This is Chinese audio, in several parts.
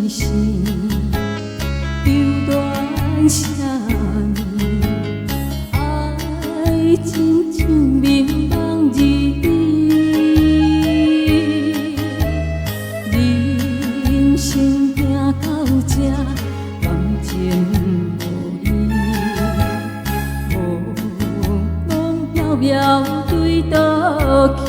心，犹恋啥物？爱情像迷茫日语，人生行到这，感情无依，茫茫渺渺对倒去。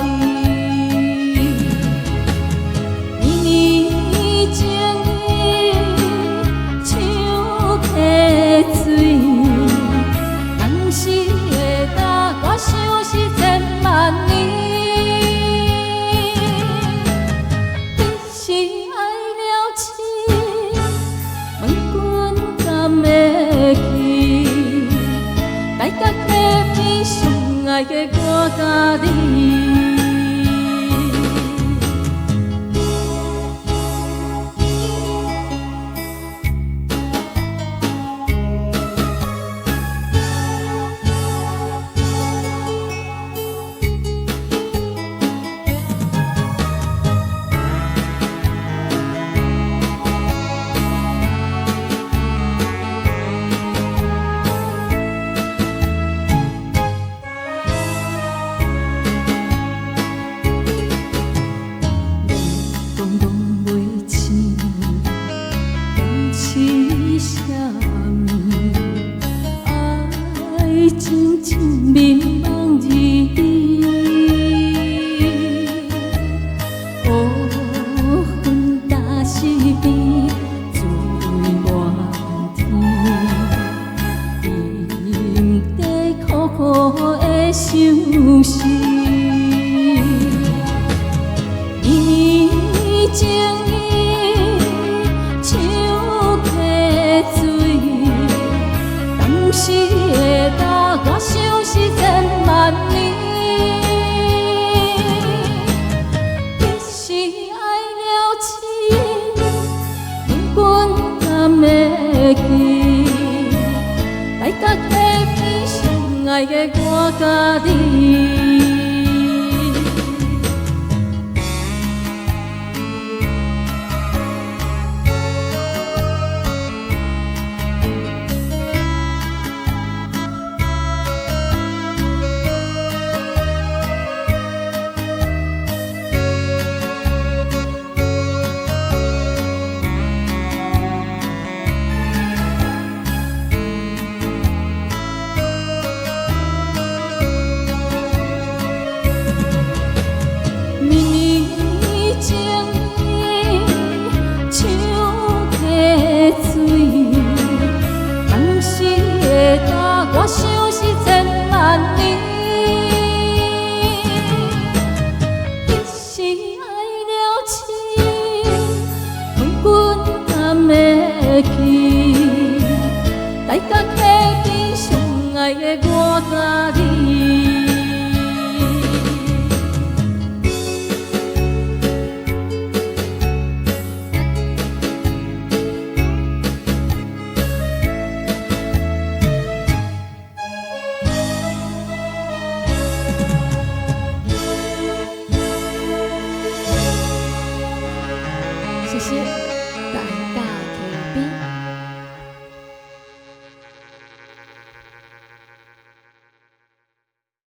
大甲溪边上爱的我甲你。爱情像迷茫日语，乌云大溪边，水漫天，沉底苦苦的相思。年年情意像溪水，当时的我想是千万年，一时爱了情，万君敢会记？大甲溪边上爱的我甲你。我想是千万年，一时爱了情，问君敢会记？大甲